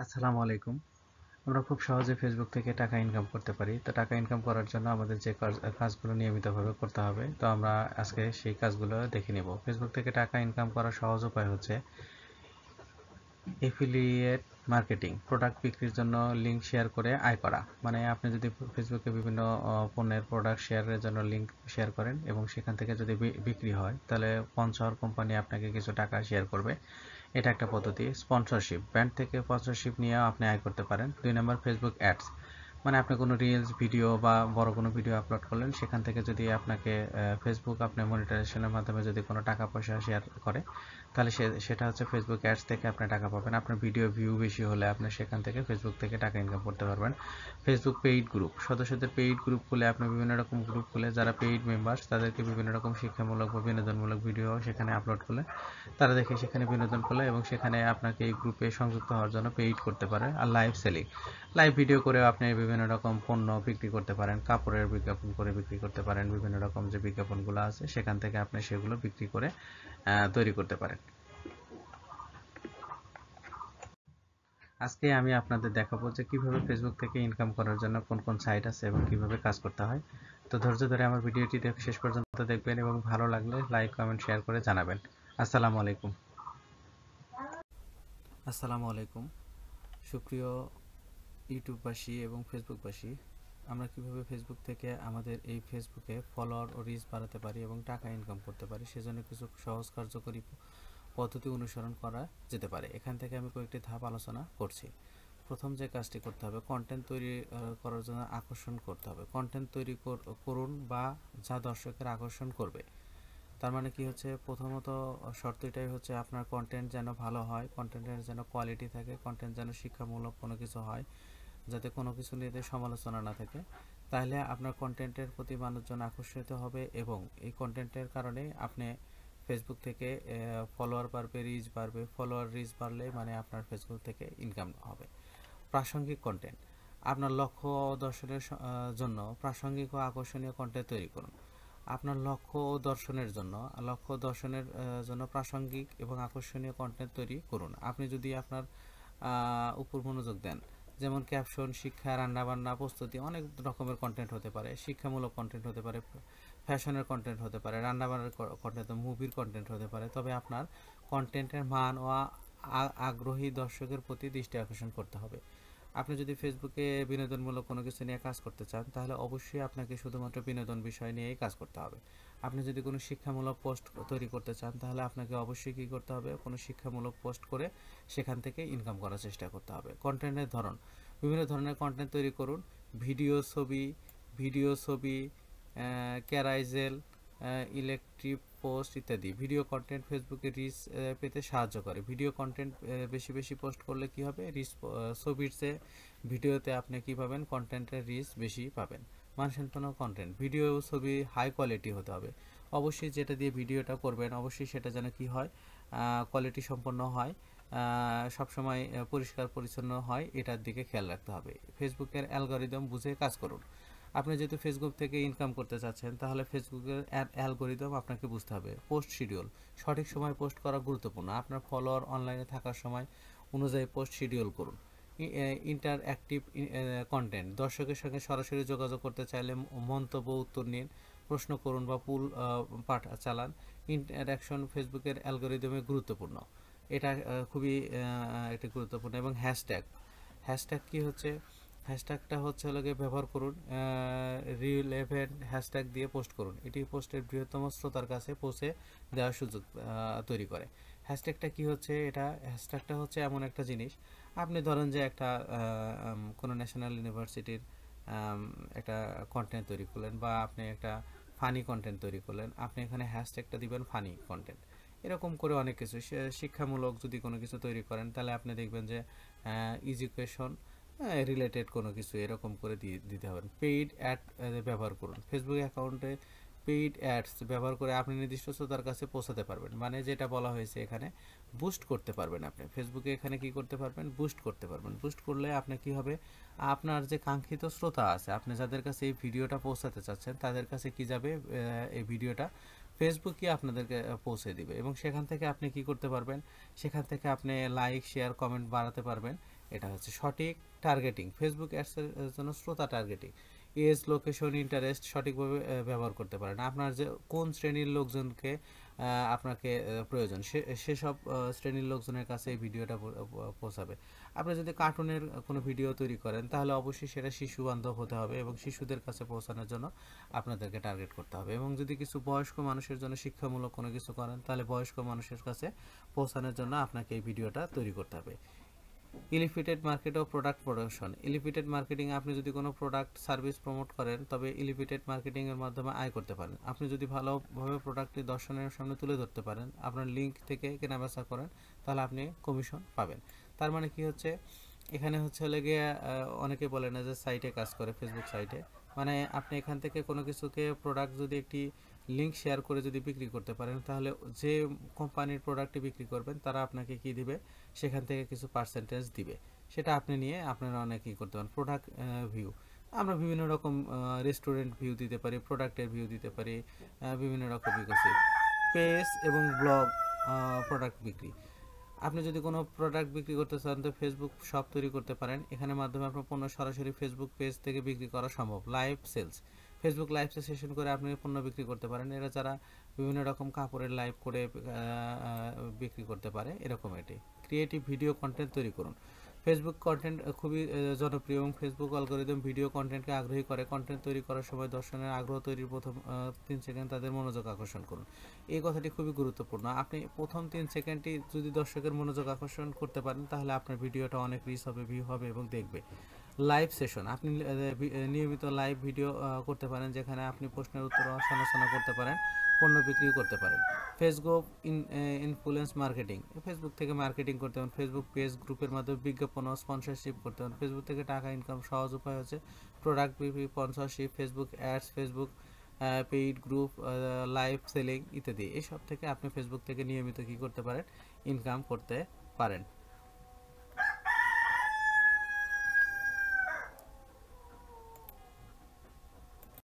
আসসালামু আলাইকুম। আমরা খুব সহজে ফেসবুক থেকে টাকা ইনকাম করতে পারি। তো টাকা ইনকাম করার জন্য আমাদের যে কাজগুলো নিয়মিতভাবে করতে হবে। তো আমরা আজকে সেই কাজগুলো দেখে নিব। ফেসবুক থেকে টাকা ইনকাম করার সহজ উপায় হচ্ছে এফিলিয়েট মার্কেটিং, প্রোডাক্ট বিক্রির জন্য লিঙ্ক শেয়ার করে আয় করা। মানে আপনি যদি ফেসবুকে বিভিন্ন পণ্যের প্রোডাক্ট শেয়ারের জন্য লিঙ্ক শেয়ার করেন এবং সেখান থেকে যদি বিক্রি হয়, তাহলে স্পন্সর কোম্পানি আপনাকে কিছু টাকা শেয়ার করবে। এটা একটা পদ্ধতি। স্পন্সরশিপ, ব্র্যান্ড থেকে স্পন্সরশিপ নিয়েও আপনি আয় করতে পারেন। 2 নম্বর ফেসবুক অ্যাডস, মানে আপনি কোনো রিলস ভিডিও বা বড় কোনো ভিডিও আপলোড করলেন, সেখান থেকে যদি আপনাকে ফেসবুক আপনি মনিটাইজেশনের মাধ্যমে যদি কোনো টাকা পয়সা শেয়ার করে, তাহলে সেটা হচ্ছে ফেসবুক অ্যাডস থেকে আপনি টাকা পাবেন। আপনার ভিডিও ভিউ বেশি হলে আপনি সেখান থেকে ফেসবুক থেকে টাকা ইনকাম করতে পারবেন। ফেসবুক পেইড গ্রুপ, সদস্যদের পেইড গ্রুপ খুলে আপনি বিভিন্ন রকম গ্রুপ খুলে যারা পেইড মেম্বার্স তাদেরকে বিভিন্ন রকম শিক্ষামূলক বা বিনোদনমূলক ভিডিও সেখানে আপলোড করলে তারা দেখে সেখানে বিনোদন করলে এবং সেখানে আপনাকে এই গ্রুপে সংযুক্ত হওয়ার জন্য পেইড করতে পারে। আর লাইভ সেলিং, লাইভ ভিডিও করেও আপনি বিভিন্ন রকম পণ্য বিক্রি করতে পারেন। কাপড়ের বিজ্ঞাপন করে বিক্রি করতে পারেন। বিভিন্ন রকম যে বিজ্ঞাপনগুলো আছে সেখান থেকে আপনি সেগুলো বিক্রি করে তৈরি করতে পারেন। আজকে আমি আপনাদের দেখাবো যে কিভাবে ফেসবুক থেকে ইনকাম করার জন্য কোন কোন সাইট আছে এবং কিভাবে কাজ করতে হয়। তো ধৈর্য ধরে আমার ভিডিওটি শেষ পর্যন্ত দেখবেন এবং ভালো লাগলে লাইক কমেন্ট শেয়ার করে জানাবেন। আসসালামু আলাইকুম। আসসালামু আলাইকুম সুপ্রিয় ইউটিউববাসী এবং ফেসবুকবাসী, আমরা কিভাবে ফেসবুক থেকে আমাদের এই ফেসবুকে ফলোয়ার ও রিচ বাড়াতে পারি এবং টাকা ইনকাম করতে পারি, সেজন্য কিছু সহজ কার্যকরী পদ্ধতি অনুসরণ করা যেতে পারে। এখান থেকে আমি কয়েকটি ধাপ আলোচনা করছি। প্রথম যে কাজটি করতে হবে, কন্টেন্ট তৈরি করার জন্য আকর্ষণ করতে হবে। কন্টেন্ট তৈরি করুন বা যা দর্শকের আকর্ষণ করবে। তার মানে কি হচ্ছে, প্রথমত শর্ত এটাই হচ্ছে আপনার কন্টেন্ট যেন ভালো হয়, কন্টেন্টের যেন কোয়ালিটি থাকে, কন্টেন্ট যেন শিক্ষামূলক কোনো কিছু হয়, যাতে কোনো কিছু নিয়ে সমালোচনা না থাকে। তাহলে আপনার কন্টেন্টের প্রতি মানুষজন আকর্ষিত হবে এবং এই কন্টেন্টের কারণে আপনি ফেসবুক থেকে ফলোয়ার বাড়বে, রিচ বাড়বে। ফলোয়ার রিচ বাড়লে মানে আপনার ফেসবুক থেকে ইনকাম হবে। প্রাসঙ্গিক কন্টেন্ট, আপনার লক্ষ্য ও দর্শনের জন্য প্রাসঙ্গিক ও আকর্ষণীয় কন্টেন্ট তৈরি করুন। আপনার লক্ষ্য ও দর্শনের জন্য প্রাসঙ্গিক এবং আকর্ষণীয় কন্টেন্ট তৈরি করুন। আপনি যদি আপনার উপর মনোযোগ দেন, যেমন ক্যাপশন, শিক্ষা, রান্নাবান্না, প্রস্তুতি, অনেক রকমের কন্টেন্ট হতে পারে। শিক্ষামূলক কন্টেন্ট হতে পারে, ফ্যাশনের কন্টেন্ট হতে পারে, রান্নাবান্নার কন্টেন্ট, মুভির কন্টেন্ট হতে পারে। তবে আপনার কন্টেন্টের মান ও আগ্রহী দর্শকের প্রতি দৃষ্টি আকর্ষণ করতে হবে। আপনি যদি ফেসবুকে বিনোদনমূলক কোনো কিছু নিয়ে কাজ করতে চান, তাহলে অবশ্যই আপনাকে শুধুমাত্র বিনোদন বিষয় নিয়েই কাজ করতে হবে। আপনি যদি কোনো শিক্ষামূলক পোস্ট তৈরি করতে চান, তাহলে আপনাকে অবশ্যই কী করতে হবে, কোনো শিক্ষামূলক পোস্ট করে সেখান থেকে ইনকাম করার চেষ্টা করতে হবে। কন্টেন্টের ধরন, বিভিন্ন ধরনের কন্টেন্ট তৈরি করুন। ভিডিও ছবি, ক্যারাইজেল, ইলেকট্রিক পোস্ট ইত্যাদি। ভিডিও কন্টেন্ট ফেসবুকে রিচ পেতে সাহায্য করে। ভিডিও কন্টেন্ট বেশি বেশি পোস্ট করলে কি হবে, রিচ ছবির চেয়ে ভিডিওতে আপনি কি পাবেন, কন্টেন্টের রিচ বেশি পাবেন। মানসম্পন্ন কন্টেন্ট, ভিডিও ও ছবি হাই কোয়ালিটি হতে হবে। অবশ্যই যেটা দিয়ে ভিডিওটা করবেন অবশ্যই সেটা যেন কি হয়, কোয়ালিটি সম্পন্ন হয়, সবসময় পরিষ্কার পরিচ্ছন্ন হয়, এটার দিকে খেয়াল রাখতে হবে। ফেসবুকের অ্যালগরিদম বুঝে কাজ করুন। আপনি যেহেতু ফেসবুক থেকে ইনকাম করতে চাচ্ছেন, তাহলে ফেসবুকের অ্যালগরিদম আপনাকে বুঝতে হবে। পোস্ট শিডিউল, সঠিক সময় পোস্ট করা গুরুত্বপূর্ণ। আপনার ফলোয়ার অনলাইনে থাকার সময় অনুযায়ী পোস্ট শিডিউল করুন। ইন্টারঅ্যাক্টিভ কন্টেন্ট, দর্শকের সঙ্গে সরাসরি যোগাযোগ করতে চাইলে মন্তব্য উত্তর নিন, প্রশ্ন করুন বা পুল পাঠ চালান। ইন্টারঅ্যাকশন ফেসবুকের অ্যালগরিদমে গুরুত্বপূর্ণ, এটা খুবই একটি গুরুত্বপূর্ণ। এবং হ্যাশট্যাগ কি হচ্ছে, হ্যাশট্যাগটা হচ্ছে লোকে ব্যবহার করুন, রিলেভেন্ট হ্যাশট্যাগ দিয়ে পোস্ট করুন। এটি পোস্টের বৃহত্তম শ্রোতার কাছে পৌঁছে দেওয়ার সুযোগ তৈরি করে। হ্যাশট্যাগটা কি হচ্ছে, হ্যাশট্যাগটা হচ্ছে এমন একটা জিনিস, আপনি ধরেন যে একটা কোনো ন্যাশনাল ইউনিভার্সিটির একটা কন্টেন্ট তৈরি করলেন বা আপনি একটা ফানি কন্টেন্ট তৈরি করলেন, আপনি এখানে হ্যাশট্যাগটা দিবেন ফানি কন্টেন্ট। এরকম করে অনেক কিছু, শিক্ষামূলক যদি কোনো কিছু তৈরি করেন, তাহলে আপনি দেখবেন যে এডুকেশন রিলেটেড কোনো কিছু এরকম করে দিতে হবে। পেইড অ্যাড ব্যবহার করুন। ফেসবুক অ্যাকাউন্টে পেইড অ্যাডস ব্যবহার করে আপনি নির্দিষ্ট শ্রোতার কাছে পৌঁছাতে পারবেন। মানে যেটা বলা হয়েছে এখানে, বুস্ট করতে পারবেন। আপনি ফেসবুকে এখানে কি করতে পারবেন, বুস্ট করতে পারবেন। বুস্ট করলে আপনি কি হবে, আপনার যে কাঙ্ক্ষিত শ্রোতা আছে, আপনি যাদের কাছে এই ভিডিওটা পৌঁছাতে চাচ্ছেন, তাদের কাছে কি যাবে, এই ভিডিওটা ফেসবুকই আপনাদেরকে পৌঁছে দিবে এবং সেখান থেকে আপনি কি করতে পারবেন, সেখান থেকে আপনি লাইক, শেয়ার, কমেন্ট বাড়াতে পারবেন এটা হচ্ছে সঠিক টার্গেটিং, ফেসবুক অ্যাডসের জন্য শ্রোতা টার্গেটিং। এজ, লোকেশন, ইন্টারেস্ট সঠিকভাবে ব্যবহার করতে পারেন। আপনার যে কোন শ্রেণীর লোকজনকে আপনাকে প্রয়োজন, সেসব শ্রেণীর লোকজনের কাছে এই ভিডিওটা পৌঁছাবে। আপনি যদি কার্টুনের কোনো ভিডিও তৈরি করেন তাহলে অবশ্যই সেটা শিশু বান্ধব হতে হবে এবং শিশুদের কাছে পৌঁছানোর জন্য আপনাদেরকে টার্গেট করতে হবে। এবং যদি কিছু বয়স্ক মানুষের জন্য শিক্ষামূলক কোনো কিছু করেন তাহলে বয়স্ক মানুষের কাছে পৌঁছানোর জন্য আপনাকে এই ভিডিওটা তৈরি করতে হবে। এলিভেটেড মার্কেট ও প্রোডাক্ট প্রোডাকশন। এলিভেটেড মার্কেটিং, আপনি যদি কোনো প্রোডাক্ট সার্ভিস প্রমোট করেন তবে এলিভেটেড মার্কেটিং এর মাধ্যমে আয় করতে পারেন। আপনি যদি ভালোভাবে প্রোডাক্টটি দর্শনের সামনে তুলে ধরতে পারেন, আপনার লিঙ্ক থেকে কেনাবেচা করেন, তাহলে আপনি কমিশন পাবেন। তার মানে কি হচ্ছে, এখানে হচ্ছে হলে গিয়ে অনেকে বলে না যে সাইটে কাজ করে, ফেসবুক সাইটে, মানে আপনি এখান থেকে কোনো কিছুকে প্রোডাক্ট যদি একটি লিঙ্ক শেয়ার করে যদি বিক্রি করতে পারেন তাহলে যে কোম্পানির প্রোডাক্টটি বিক্রি করবেন তারা আপনাকে কি দিবে, সেখান থেকে কিছু পার্সেন্টেজ দিবে, সেটা আপনি নিয়ে আপনারা অনেকেই করতে পারেন। প্রোডাক্ট ভিউ, আমরা বিভিন্ন রকম রেস্টুরেন্ট ভিউ দিতে পারি, প্রোডাক্টের ভিউ দিতে পারি, বিভিন্ন রকম বিকশিত পেজ এবং ব্লগ, প্রোডাক্ট বিক্রি। আপনি যদি কোনো প্রোডাক্ট বিক্রি করতে চান তো ফেসবুক শপ তৈরি করতে পারেন। এখানে মাধ্যমে আপনার পণ্য সরাসরি ফেসবুক পেজ থেকে বিক্রি করা সম্ভব। Live sales, Facebook live session করে আপনি পণ্য বিক্রি করতে পারেন। এরা যারা বিভিন্ন রকম কাপড়ের লাইভ করে বিক্রি করতে পারে, এরকম এটি। ক্রিয়েটিভ ভিডিও কন্টেন্ট তৈরি করুন। ফেসবুক কন্টেন্ট খুবই জনপ্রিয় এবং ফেসবুক অ্যালগরিদম ভিডিও কন্টেন্টকে আগ্রহী করে। কন্টেন্ট তৈরি করার সময় দর্শনের আগ্রহ তৈরির প্রথম 3 সেকেন্ড তাদের মনোযোগ আকর্ষণ করুন। এই কথাটি খুবই গুরুত্বপূর্ণ। আপনি প্রথম 3 সেকেন্ডটি যদি দর্শকের মনোযোগ আকর্ষণ করতে পারেন তাহলে আপনার ভিডিওটা অনেক রিচ হবে, ভিউ হবে এবং দেখবে। লাইভ সেশন, আপনি নিয়মিত লাইভ ভিডিও করতে পারেন যেখানে আপনি প্রশ্নের উত্তর সমালোচনা করতে পারেন, পণ্য বিক্রি করতে পারেন। ফেসবুক ইনফ্লুয়েন্স মার্কেটিং, ফেসবুক থেকে মার্কেটিং করতে পারেন। ফেসবুক পেজ গ্রুপের মাধ্যমে বিজ্ঞাপন ও স্পন্সরশিপ করতে পারেন। ফেসবুক থেকে টাকা ইনকাম সহজ উপায় হচ্ছে প্রোডাক্ট বিক্রি, sponsorship, Facebook ads, Facebook paid group, live selling ইত্যাদি। এসব থেকে আপনি ফেসবুক থেকে নিয়মিত কি করতে পারেন, ইনকাম করতে পারেন।